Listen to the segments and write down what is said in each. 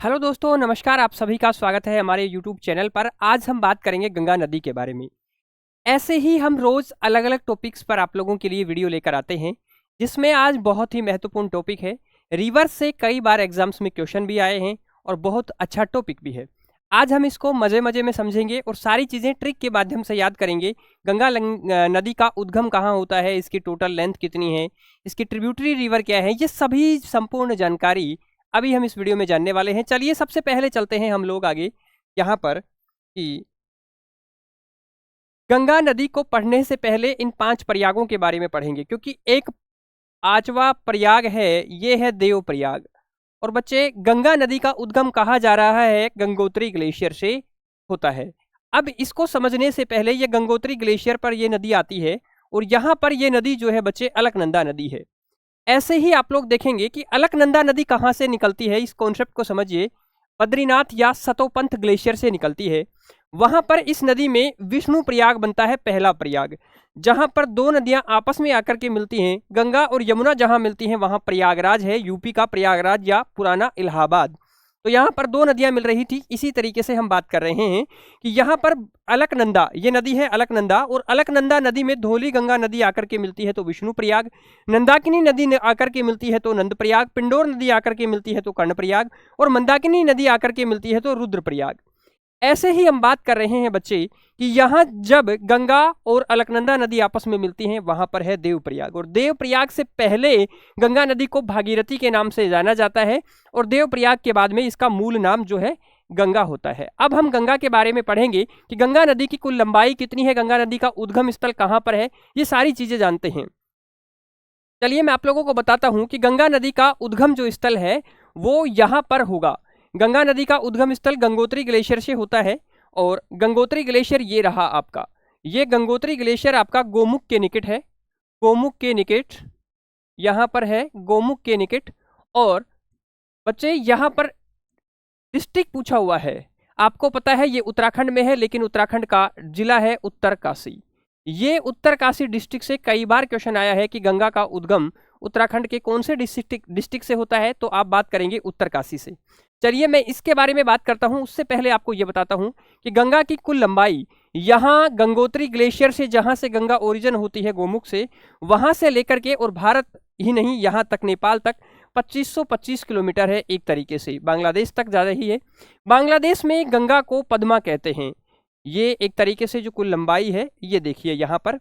Hello दोस्तों, नमस्कार। आप सभी का स्वागत है हमारे यूट्यूब चैनल पर। आज हम बात करेंगे गंगा नदी के बारे में। ऐसे ही हम रोज अलग अलग टॉपिक्स पर आप लोगों के लिए वीडियो लेकर आते हैं, जिसमें आज बहुत ही महत्वपूर्ण टॉपिक है। रिवर से कई बार एग्जाम्स में क्वेश्चन भी आए हैं और बहुत अच्छा टॉपिक भी है। आज हम इसको मजे मजे में समझेंगे और सारी चीज़ें ट्रिक के माध्यम से याद करेंगे। नदी का उद्गम कहाँ होता है, इसकी टोटल लेंथ कितनी है, इसकी ट्रिब्यूटरी रिवर क्या है, ये सभी संपूर्ण जानकारी अभी हम इस वीडियो में जानने वाले हैं। चलिए सबसे पहले चलते हैं हम लोग आगे यहाँ पर कि गंगा नदी को पढ़ने से पहले इन 5 प्रयागों के बारे में पढ़ेंगे, क्योंकि एक 5वां प्रयाग है, ये है देव प्रयाग। और बच्चे, गंगा नदी का उद्गम कहा जा रहा है गंगोत्री ग्लेशियर से होता है। अब इसको समझने से पहले ये गंगोत्री ग्लेशियर पर ये नदी आती है और यहाँ पर ये नदी जो है बच्चे अलकनंदा नदी है। ऐसे ही आप लोग देखेंगे कि अलकनंदा नदी कहाँ से निकलती है, इस कॉन्सेप्ट को समझिए। बद्रीनाथ या सतोपंथ ग्लेशियर से निकलती है। वहां पर इस नदी में विष्णु प्रयाग बनता है, पहला प्रयाग, जहां पर दो नदियां आपस में आकर के मिलती हैं। गंगा और यमुना जहां मिलती हैं वहां प्रयागराज है, यूपी का प्रयागराज या पुराना इलाहाबाद। तो यहाँ पर दो नदियां मिल रही थी। इसी तरीके से हम बात कर रहे हैं कि यहाँ पर अलकनंदा, ये नदी है अलकनंदा, और अलकनंदा नदी में धौली गंगा नदी आकर के मिलती है तो विष्णु प्रयाग, नंदाकिनी नदी आकर के मिलती है तो नंद प्रयाग, पिंडोर नदी आकर के मिलती है तो कर्ण प्रयाग, और मंदाकिनी नदी आकर के मिलती है तो रुद्र प्रयाग। ऐसे ही हम बात कर रहे हैं बच्चे कि यहाँ जब गंगा और अलकनंदा नदी आपस में मिलती हैं वहां पर है देवप्रयाग, और देवप्रयाग से पहले गंगा नदी को भागीरथी के नाम से जाना जाता है, और देवप्रयाग के बाद में इसका मूल नाम जो है गंगा होता है। अब हम गंगा के बारे में पढ़ेंगे कि गंगा नदी की कुल लंबाई कितनी है, गंगा नदी का उद्गम स्थल कहाँ पर है, ये सारी चीजें जानते हैं। चलिए मैं आप लोगों को बताता हूं कि गंगा नदी का उद्गम जो स्थल है वो यहाँ पर होगा। गंगा नदी का उद्गम स्थल गंगोत्री ग्लेशियर से होता है, और गंगोत्री ग्लेशियर ये रहा आपका। ये गंगोत्री ग्लेशियर आपका गोमुख के निकट है, गोमुख के निकट यहाँ पर है, गोमुख के निकट। और बच्चे यहाँ पर डिस्ट्रिक्ट पूछा हुआ है, आपको पता है ये उत्तराखंड में है, लेकिन उत्तराखंड का जिला है उत्तरकाशी। ये उत्तरकाशी डिस्ट्रिक्ट से कई बार क्वेश्चन आया है कि गंगा का उद्गम उत्तराखंड के कौन से डिस्ट्रिक्ट से होता है, तो आप बात करेंगे उत्तरकाशी से। चलिए मैं इसके बारे में बात करता हूं, उससे पहले आपको यह बताता हूं कि गंगा की कुल लंबाई यहाँ गंगोत्री ग्लेशियर से, जहां से गंगा ओरिजिन होती है गोमुख से, वहां से लेकर के और भारत ही नहीं यहाँ तक नेपाल तक 2525 किलोमीटर है। एक तरीके से बांग्लादेश तक ज़्यादा ही है। बांग्लादेश में गंगा को पद्मा कहते हैं। ये एक तरीके से जो कुल लंबाई है, ये देखिए यहाँ पर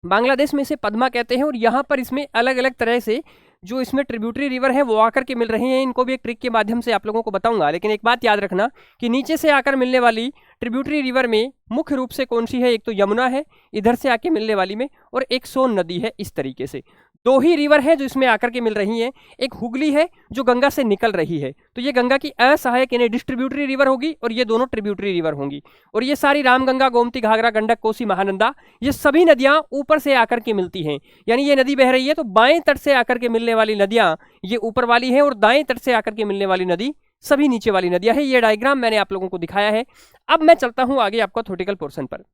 बांग्लादेश में इसे पद्मा कहते हैं, और यहाँ पर इसमें अलग अलग तरह से जो इसमें ट्रिब्यूटरी रिवर है वो आकर के मिल रही हैं। इनको भी एक ट्रिक के माध्यम से आप लोगों को बताऊंगा, लेकिन एक बात याद रखना कि नीचे से आकर मिलने वाली ट्रिब्यूटरी रिवर में मुख्य रूप से कौन सी है, एक तो यमुना है इधर से आके मिलने वाली में, और एक सोन नदी है। इस तरीके से दो ही रिवर है जो इसमें आकर के मिल रही हैं। एक हुगली है जो गंगा से निकल रही है, तो ये गंगा की असहायक यानी डिस्ट्रीब्यूटरी रिवर होगी, और ये दोनों ट्रिब्यूटरी रिवर होंगी। और ये सारी रामगंगा, गोमती, घाघरा, गंडक, कोसी, महानंदा, ये सभी नदियां ऊपर से आकर के मिलती हैं। यानी ये नदी बह रही है तो बाएं तट से आकर के मिलने वाली नदियां ये ऊपर वाली है, और दाएं तट से आकर के मिलने वाली नदी सभी नीचे वाली नदियां है। ये डायग्राम मैंने आप लोगों को दिखाया है। अब मैं चलता हूं आगे आपका थ्योरेटिकल पोर्शन पर।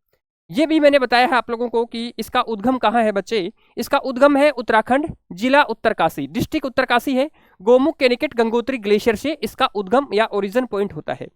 ये भी मैंने बताया है आप लोगों को कि इसका उद्गम कहाँ है बच्चे। इसका उद्गम है उत्तराखंड, जिला उत्तरकाशी, डिस्ट्रिक्ट उत्तरकाशी है। गोमुख के निकट गंगोत्री ग्लेशियर से इसका उद्गम या ओरिजिन पॉइंट होता है।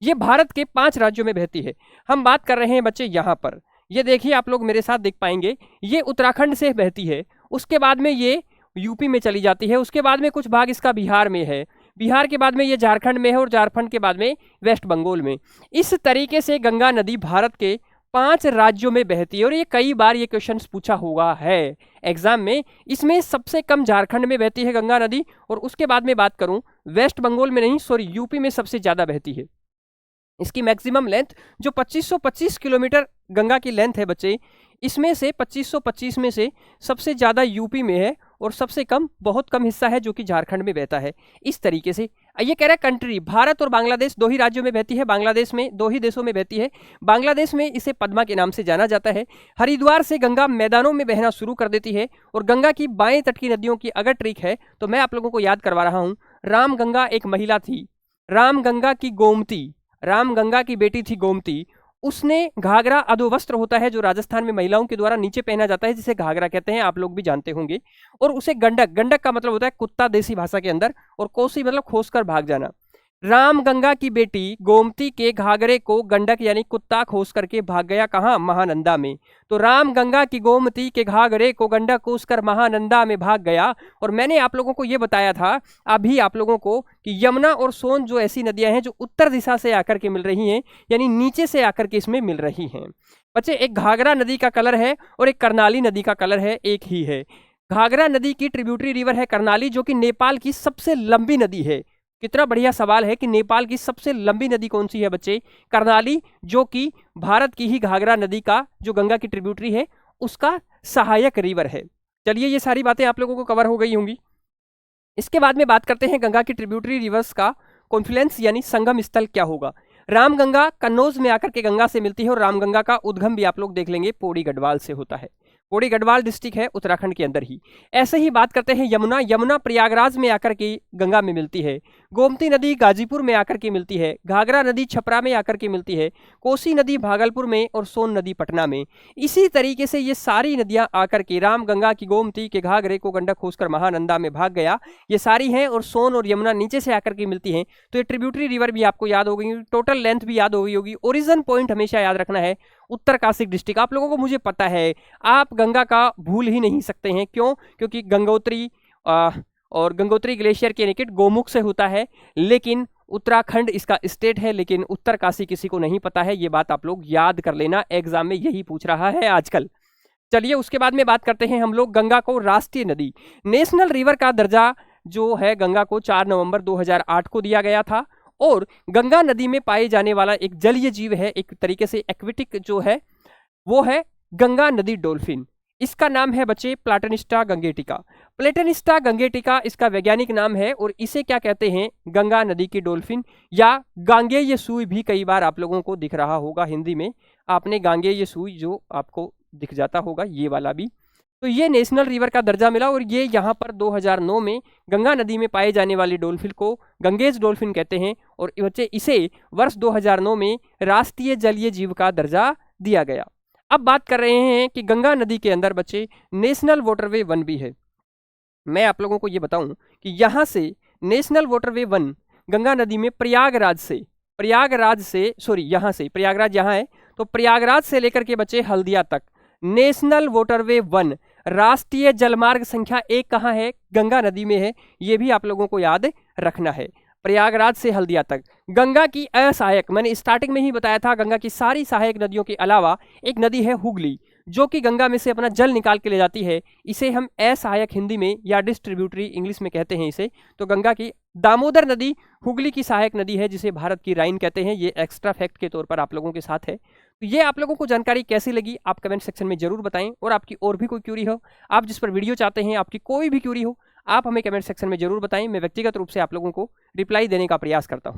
ये भारत के 5 राज्यों में बहती है। हम बात कर रहे हैं बच्चे यहाँ पर, ये देखिए आप लोग मेरे साथ देख पाएंगे, ये उत्तराखंड से बहती है, उसके बाद में ये यूपी में चली जाती है, उसके बाद में कुछ भाग इसका बिहार में है, बिहार के बाद में ये झारखंड में है, और झारखंड के बाद में वेस्ट बंगाल में। इस तरीके से गंगा नदी भारत के 5 राज्यों में बहती है, और ये कई बार ये क्वेश्चन पूछा हुआ है एग्जाम में। इसमें सबसे कम झारखंड में बहती है गंगा नदी, और उसके बाद में बात करूं वेस्ट बंगाल में नहीं, सॉरी यूपी में सबसे ज्यादा बहती है। इसकी मैक्सिमम लेंथ जो 2525 किलोमीटर गंगा की लेंथ है बच्चे, इसमें से 2525 में से सबसे ज़्यादा यूपी में है, और सबसे कम, बहुत कम हिस्सा है जो कि झारखंड में बहता है। इस तरीके से ये कह रहा है कंट्री, भारत और बांग्लादेश 2 ही राज्यों में बहती है, बांग्लादेश में 2 ही देशों में बहती है। बांग्लादेश में इसे पद्मा के नाम से जाना जाता है। हरिद्वार से गंगा मैदानों में बहना शुरू कर देती है, और गंगा की बाएं तट की नदियों की अगर ट्रिक है तो मैं आप लोगों को याद करवा रहा हूँ। राम गंगा एक महिला थी, राम गंगा की गोमती, राम गंगा की बेटी थी गोमती, उसने घाघरा अधोवस्त्र होता है जो राजस्थान में महिलाओं के द्वारा नीचे पहना जाता है, जिसे घाघरा कहते हैं, आप लोग भी जानते होंगे। और उसे गंडक, गंडक का मतलब होता है कुत्ता देसी भाषा के अंदर, और कोसी मतलब खोसकर भाग जाना। राम गंगा की बेटी गोमती के घाघरे को गंडक यानी कुत्ता खोस करके भाग गया कहाँ? महानंदा में। तो राम गंगा की गोमती के घाघरे को गंडक खोस कर महानंदा में भाग गया। और मैंने आप लोगों को ये बताया था अभी आप लोगों को कि यमुना और सोन जो ऐसी नदियां हैं जो उत्तर दिशा से आकर के मिल रही हैं, यानी नीचे से आकर के इसमें मिल रही हैं। बच्चे एक घाघरा नदी का कलर है और एक करनाली नदी का कलर है, एक ही है। घाघरा नदी की ट्रिब्यूटरी रिवर है करनाली, जो कि नेपाल की सबसे लंबी नदी है। कितना बढ़िया सवाल है कि नेपाल की सबसे लंबी नदी कौन सी है बच्चे? करनाली, जो कि भारत की ही घाघरा नदी का जो गंगा की ट्रिब्यूटरी है उसका सहायक रिवर है। चलिए ये सारी बातें आप लोगों को कवर हो गई होंगी। इसके बाद में बात करते हैं गंगा की ट्रिब्यूटरी रिवर्स का कॉन्फ्लुएंस यानी संगम स्थल क्या होगा। रामगंगा कन्नौज में आकर के गंगा से मिलती है और रामगंगा का उद्गम भी आप लोग देख लेंगे पौड़ी गढ़वाल से होता है। पौड़ी गढ़वाल डिस्ट्रिक्ट है उत्तराखंड के अंदर ही। ऐसे ही बात करते हैं यमुना। यमुना प्रयागराज में आकर के गंगा में मिलती है। गोमती नदी गाजीपुर में आकर के मिलती है। घाघरा नदी छपरा में आकर के मिलती है। कोसी नदी भागलपुर में और सोन नदी पटना में। इसी तरीके से ये सारी नदियां आकर के राम गंगा की गोमती के घाघरे को गंडक खोसकर महानंदा में भाग गया, ये सारी हैं। और सोन और यमुना नीचे से आकर के मिलती हैं। तो ये ट्रिब्यूटरी रिवर भी आपको याद हो गई, टोटल लेंथ भी याद हो गई होगी। ओरिजिन पॉइंट हमेशा याद रखना है उत्तरकाशी डिस्ट्रिक्ट। आप लोगों को मुझे पता है आप गंगा का भूल ही नहीं सकते हैं। क्यों? क्योंकि गंगोत्री और गंगोत्री ग्लेशियर के निकट गोमुख से होता है, लेकिन उत्तराखंड इसका स्टेट है, लेकिन उत्तरकाशी किसी को नहीं पता है। ये बात आप लोग याद कर लेना, एग्जाम में यही पूछ रहा है आजकल। चलिए उसके बाद में बात करते हैं हम लोग गंगा को राष्ट्रीय नदी, नेशनल रिवर का दर्जा जो है गंगा को 4 नवंबर 2008 को दिया गया था। और गंगा नदी में पाए जाने वाला एक जलीय जीव है, एक तरीके से एक्वेटिक जो है वो है गंगा नदी डॉल्फिन। इसका नाम है बच्चे प्लाटनिस्टा गंगेटिका। प्लेटनिस्टा गंगेटिका इसका वैज्ञानिक नाम है। और इसे क्या कहते हैं? गंगा नदी की डॉल्फिन या गांगेय सूई भी कई बार आप लोगों को दिख रहा होगा हिंदी में। आपने गांगेय सूई जो आपको दिख जाता होगा, ये वाला भी। तो ये नेशनल रिवर का दर्जा मिला और ये यहाँ पर 2009 में गंगा नदी में पाए जाने वाली डॉल्फिन को गंगेज डॉल्फिन कहते हैं। और बच्चे इसे वर्ष 2009 में राष्ट्रीय जलीय जीव का दर्जा दिया गया। अब बात कर रहे हैं कि गंगा नदी के अंदर बच्चे नेशनल वाटरवे 1 भी है। मैं आप लोगों को ये बताऊं कि यहाँ से नेशनल वाटरवे 1 गंगा नदी में प्रयागराज से यहाँ से प्रयागराज यहाँ है, तो प्रयागराज से लेकर के बच्चे हल्दिया तक नेशनल वाटरवे 1 राष्ट्रीय जलमार्ग संख्या 1 कहाँ है? गंगा नदी में है। ये भी आप लोगों को याद रखना है। प्रयागराज से हल्दिया तक गंगा की असहायक, मैंने स्टार्टिंग में ही बताया था, गंगा की सारी सहायक नदियों के अलावा एक नदी है हुगली, जो कि गंगा में से अपना जल निकाल के ले जाती है। इसे हम असहायक हिंदी में या डिस्ट्रीब्यूटरी इंग्लिश में कहते हैं इसे। तो गंगा की दामोदर नदी हुगली की सहायक नदी है, जिसे भारत की राइन कहते हैं। ये एक्स्ट्रा फैक्ट के तौर पर आप लोगों के साथ है। तो ये आप लोगों को जानकारी कैसी लगी आप कमेंट सेक्शन में जरूर बताएं। और आपकी और भी कोई क्यूरी हो, आप जिस पर वीडियो चाहते हैं, आपकी कोई भी क्यूरी हो, आप हमें कमेंट सेक्शन में जरूर बताएं। मैं व्यक्तिगत रूप से आप लोगों को रिप्लाई देने का प्रयास करता हूं।